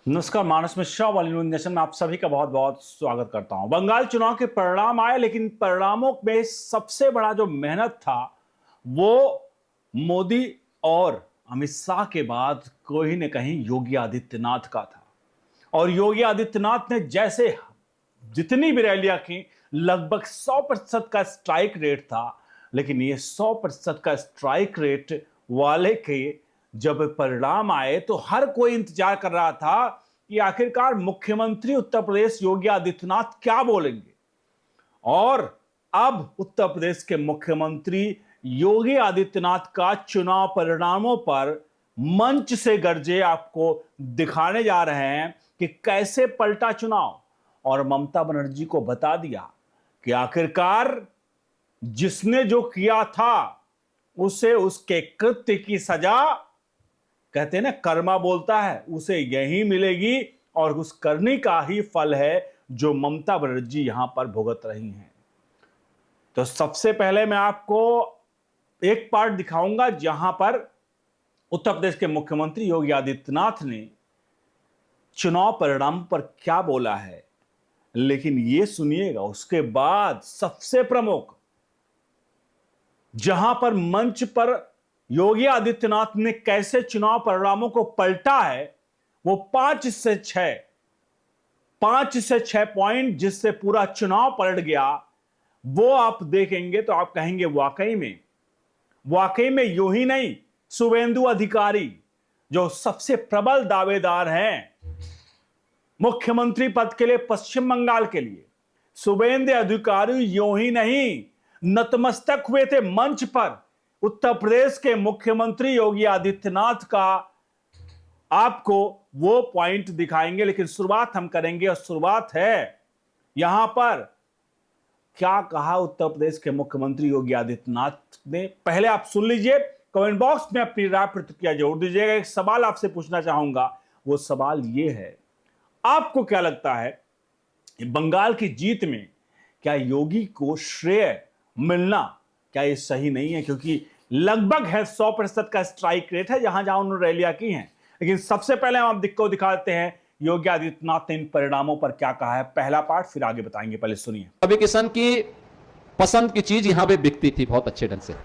नमस्कार, मानस मिश्रा वाली news nation में आप सभी का बहुत बहुत स्वागत करता हूं। बंगाल चुनाव के परिणाम आए, लेकिन परिणामों में सबसे बड़ा जो मेहनत था वो मोदी और अमित शाह के बाद कोई न कहीं योगी आदित्यनाथ का था। और योगी आदित्यनाथ ने जैसे जितनी भी रैलियां की, लगभग 100% का स्ट्राइक रेट था। लेकिन ये 100% का स्ट्राइक रेट वाले के जब परिणाम आए तो हर कोई इंतजार कर रहा था कि आखिरकार मुख्यमंत्री उत्तर प्रदेश योगी आदित्यनाथ क्या बोलेंगे। और अब उत्तर प्रदेश के मुख्यमंत्री योगी आदित्यनाथ का चुनाव परिणामों पर मंच से गरजे आपको दिखाने जा रहे हैं कि कैसे पलटा चुनाव। और ममता बनर्जी को बता दिया कि आखिरकार जिसने जो किया था उसे उसके कृत्य की सजा, कहते हैं ना, कर्मा बोलता है, उसे यही मिलेगी। और उस करनी का ही फल है जो ममता बनर्जी यहां पर भुगत रही हैं। तो सबसे पहले मैं आपको एक पार्ट दिखाऊंगा जहां पर उत्तर प्रदेश के मुख्यमंत्री योगी आदित्यनाथ ने चुनाव परिणाम पर क्या बोला है। लेकिन यह सुनिएगा, उसके बाद सबसे प्रमुख जहां पर मंच पर योगी आदित्यनाथ ने कैसे चुनाव परिणामों को पलटा है, वो 5 से 6 पॉइंट जिससे पूरा चुनाव पलट गया, वो आप देखेंगे तो आप कहेंगे वाकई में यूं ही नहीं। शुभेंदु अधिकारी जो सबसे प्रबल दावेदार हैं मुख्यमंत्री पद के लिए पश्चिम बंगाल के लिए, शुभेंदु अधिकारी यूं ही नहीं नतमस्तक हुए थे मंच पर उत्तर प्रदेश के मुख्यमंत्री योगी आदित्यनाथ का। आपको वो पॉइंट दिखाएंगे, लेकिन शुरुआत हम करेंगे और शुरुआत है यहां पर क्या कहा उत्तर प्रदेश के मुख्यमंत्री योगी आदित्यनाथ ने। पहले आप सुन लीजिए, कमेंट बॉक्स में अपनी राय प्रतिक्रिया जरूर दीजिएगा। एक सवाल आपसे पूछना चाहूंगा, वो सवाल ये है, आपको क्या लगता है बंगाल की जीत में क्या योगी को श्रेय मिलना, क्या ये सही नहीं है? क्योंकि लगभग है 100% का स्ट्राइक रेट है जहां जहां उन्होंने रैलियां की हैं। लेकिन सबसे पहले हम आपको दिखाते हैं योगी आदित्यनाथ ने इन परिणामों पर क्या कहा है। पहला पार्ट, फिर आगे बताएंगे, पहले सुनिए। रवि किशन की पसंद की चीज यहां पे बिकती थी बहुत अच्छे ढंग से।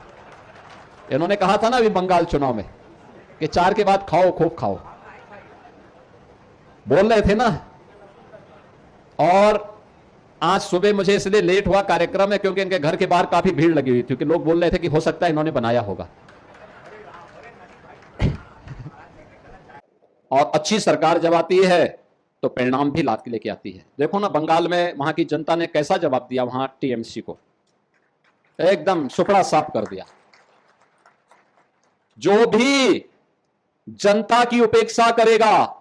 इन्होंने कहा था ना अभी बंगाल चुनाव में कि 4 के बाद खाओ, खूब खाओ, बोल रहे थे ना। और आज सुबह मुझे इसलिए लेट हुआ कार्यक्रम है क्योंकि इनके घर के बाहर काफी भीड़ लगी हुई थी, क्योंकि लोग बोल रहे थे कि हो सकता है इन्होंने बनाया होगा। और अच्छी सरकार जब आती है तो परिणाम भी लाके लेके आती है। देखो ना बंगाल में वहां की जनता ने कैसा जवाब दिया, वहां टीएमसी को एकदम सुपड़ा साफ कर दिया। जो भी जनता की उपेक्षा करेगा,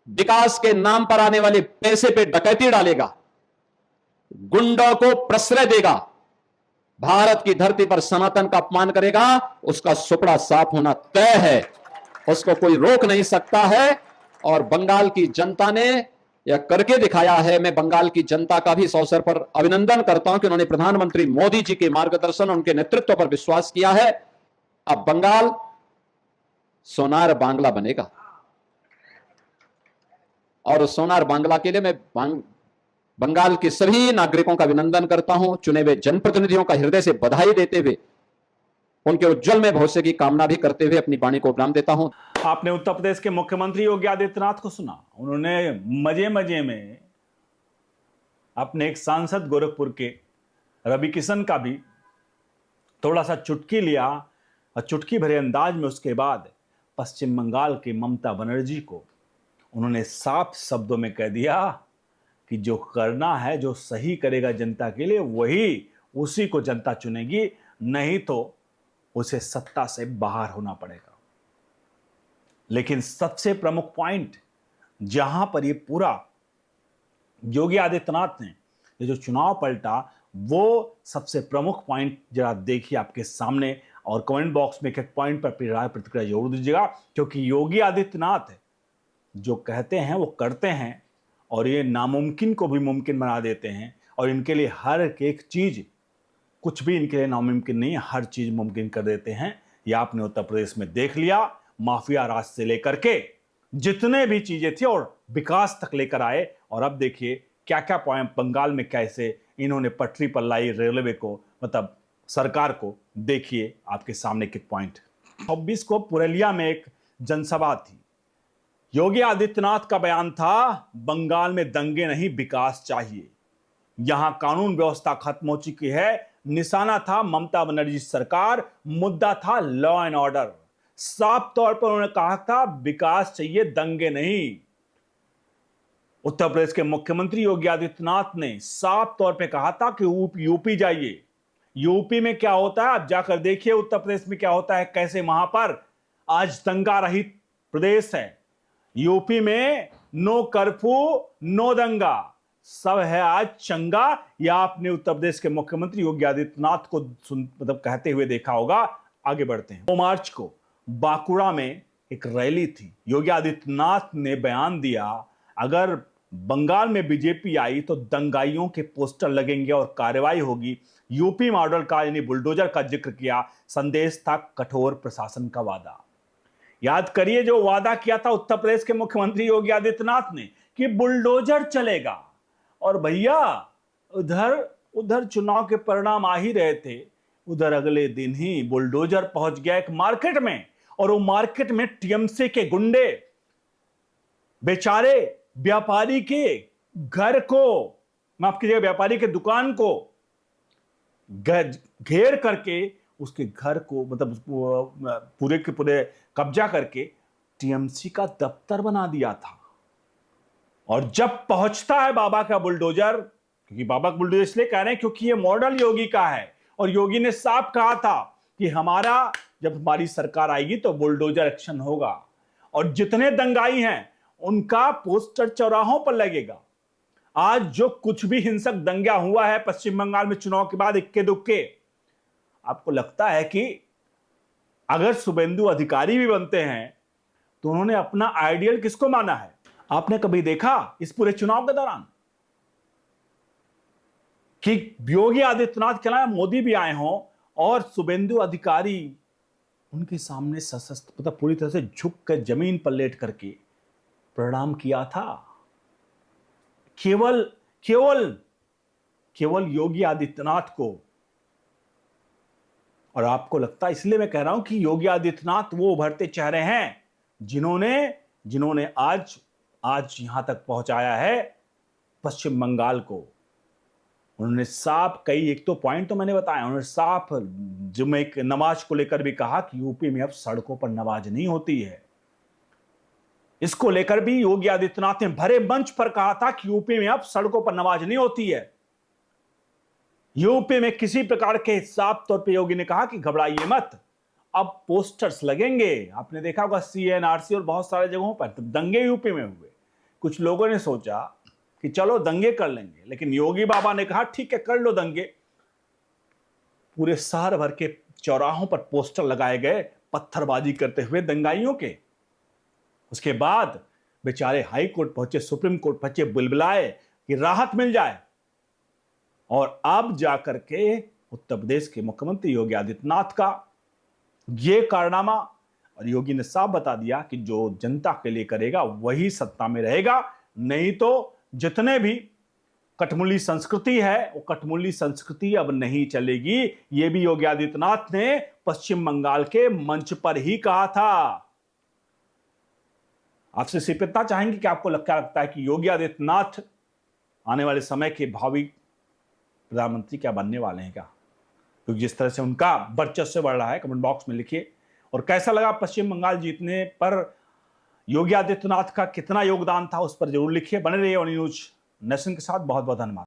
विकास के नाम पर आने वाले पैसे पे डकैती डालेगा, गुंडों को प्रश्रय देगा, भारत की धरती पर सनातन का अपमान करेगा, उसका सुपड़ा साफ होना तय है। उसको कोई रोक नहीं सकता है। और बंगाल की जनता ने यह करके दिखाया है। मैं बंगाल की जनता का भी इस अवसर पर अभिनंदन करता हूं कि उन्होंने प्रधानमंत्री मोदी जी के मार्गदर्शन, उनके नेतृत्व पर विश्वास किया है। अब बंगाल सोनार बांग्ला बनेगा। और उस सोनार बांग्ला के लिए मैं बंगाल के सभी नागरिकों का अभिनंदन करता हूं, चुने हुए जनप्रतिनिधियों का हृदय से बधाई देते हुए, उनके उज्जवल में भविष्य की कामना भी करते हुए अपनी वाणी को विराम देता हूं। आपने उत्तर प्रदेश के मुख्यमंत्री योगी आदित्यनाथ को सुना। उन्होंने मजे मजे में अपने एक सांसद गोरखपुर के रवि किशन का भी थोड़ा सा चुटकी लिया, और चुटकी भरे अंदाज में उसके बाद पश्चिम बंगाल के ममता बनर्जी को उन्होंने साफ शब्दों में कह दिया कि जो करना है, जो सही करेगा जनता के लिए, वही उसी को जनता चुनेगी, नहीं तो उसे सत्ता से बाहर होना पड़ेगा। लेकिन सबसे प्रमुख पॉइंट जहां पर ये पूरा योगी आदित्यनाथ ने ये जो चुनाव पलटा, वो सबसे प्रमुख पॉइंट जरा देखिए आपके सामने। और कमेंट बॉक्स में एक पॉइंट पर अपनी राय प्रतिक्रिया जरूर दीजिएगा, क्योंकि योगी आदित्यनाथ जो कहते हैं वो करते हैं, और ये नामुमकिन को भी मुमकिन बना देते हैं। और इनके लिए हर एक चीज, कुछ भी इनके लिए नामुमकिन नहीं है, हर चीज मुमकिन कर देते हैं। ये आपने उत्तर प्रदेश में देख लिया। माफिया राज से लेकर के जितने भी चीजें थी और विकास तक लेकर आए। और अब देखिए क्या क्या पॉइंट बंगाल में कैसे इन्होंने पटरी पर लाई रेलवे को, मतलब सरकार को। देखिए आपके सामने के पॉइंट। 26 को पुरुलिया में एक जनसभा थी। योगी आदित्यनाथ का बयान था, बंगाल में दंगे नहीं विकास चाहिए, यहां कानून व्यवस्था खत्म हो चुकी है। निशाना था ममता बनर्जी सरकार, मुद्दा था लॉ एंड ऑर्डर। साफ तौर पर उन्होंने कहा था विकास चाहिए, दंगे नहीं। उत्तर प्रदेश के मुख्यमंत्री योगी आदित्यनाथ ने साफ तौर पे कहा था कि यूपी जाइए। यूपी में क्या होता है आप जाकर देखिए, उत्तर प्रदेश में क्या होता है, कैसे वहां पर आज दंगा रहित प्रदेश है। यूपी में नो कर्फ्यू, नो दंगा, सब है आज चंगा। या आपने उत्तर प्रदेश के मुख्यमंत्री योगी आदित्यनाथ को मतलब कहते हुए देखा होगा। आगे बढ़ते हैं। 2 मार्च को बांकुड़ा में एक रैली थी। योगी आदित्यनाथ ने बयान दिया, अगर बंगाल में बीजेपी आई तो दंगाइयों के पोस्टर लगेंगे और कार्रवाई होगी। यूपी मॉडल का यानी बुलडोजर का जिक्र किया। संदेश था कठोर प्रशासन का वादा। याद करिए जो वादा किया था उत्तर प्रदेश के मुख्यमंत्री योगी आदित्यनाथ ने कि बुलडोजर चलेगा। और भैया उधर चुनाव के परिणाम आ ही रहे थे, उधर अगले दिन ही बुलडोजर पहुंच गया एक मार्केट में। और वो मार्केट में टीएमसी के गुंडे बेचारे व्यापारी के घर को, माफ कीजिएगा, व्यापारी के दुकान को घेर करके उसके घर को मतलब पूरे के पूरे कब्जा करके टीएमसी का दफ्तर बना दिया था। और जब पहुंचता है बाबा का बुलडोजर, क्योंकि बाबा का बुलडोजर इसलिए कह रहे हैं क्योंकि ये मॉडल योगी का है, और योगी ने साफ कहा था कि जब हमारी सरकार आएगी तो बुलडोजर एक्शन होगा। और जितने दंगाई हैं उनका पोस्टर चौराहों पर लगेगा। आज जो कुछ भी हिंसक दंगा हुआ है पश्चिम बंगाल में चुनाव के बाद इक्के दुक्के, आपको लगता है कि अगर शुभेंदु अधिकारी भी बनते हैं तो उन्होंने अपना आइडियल किसको माना है? आपने कभी देखा इस पूरे चुनाव के दौरान कि योगी आदित्यनाथ के अलावा मोदी भी आए हों और शुभेंदु अधिकारी उनके सामने सशस्त्र मतलब पूरी तरह से झुक कर जमीन पर लेट करके प्रणाम किया था? केवल योगी आदित्यनाथ को। और आपको लगता है, इसलिए मैं कह रहा हूं कि योगी आदित्यनाथ वो उभरते चेहरे हैं जिन्होंने आज यहां तक पहुंचाया है पश्चिम बंगाल को। उन्होंने साफ एक तो पॉइंट तो मैंने बताया, उन्होंने साफ जुम्मे की नमाज को लेकर भी कहा कि यूपी में अब सड़कों पर नमाज नहीं होती है। इसको लेकर भी योगी आदित्यनाथ ने भरे मंच पर कहा था कि यूपी में अब सड़कों पर नमाज नहीं होती है। यूपी में किसी प्रकार के साफ तौर पे योगी ने कहा कि घबराइए मत, अब पोस्टर्स लगेंगे। आपने देखा होगा सीएनआरसी और बहुत सारे जगहों पर दंगे यूपी में हुए। कुछ लोगों ने सोचा कि चलो दंगे कर लेंगे, लेकिन योगी बाबा ने कहा ठीक है कर लो दंगे। पूरे शहर भर के चौराहों पर पोस्टर लगाए गए पत्थरबाजी करते हुए दंगाइयों के। उसके बाद बेचारे हाई कोर्ट पहुंचे, सुप्रीम कोर्ट पहुंचे, बुलबुलाए कि राहत मिल जाए। और अब जाकर के उत्तर प्रदेश के मुख्यमंत्री योगी आदित्यनाथ का ये कारनामा, और योगी ने साफ बता दिया कि जो जनता के लिए करेगा वही सत्ता में रहेगा, नहीं तो जितने भी कठमुल्ली संस्कृति है वो कठमुल्ली संस्कृति अब नहीं चलेगी। ये भी योगी आदित्यनाथ ने पश्चिम बंगाल के मंच पर ही कहा था। आपसे सिर्फ इतना चाहेंगे कि आपको क्या लगता है कि योगी आदित्यनाथ आने वाले समय के भावी प्रधानमंत्री क्या बनने वाले हैं क्या? क्योंकि जिस तरह से उनका वर्चस्व बढ़ रहा है, कमेंट बॉक्स में लिखिए। और कैसा लगा पश्चिम बंगाल जीतने पर योगी आदित्यनाथ का कितना योगदान था, उस पर जरूर लिखिए। बने रहिए ओनली न्यूज नेशन के साथ। बहुत बहुत धन्यवाद।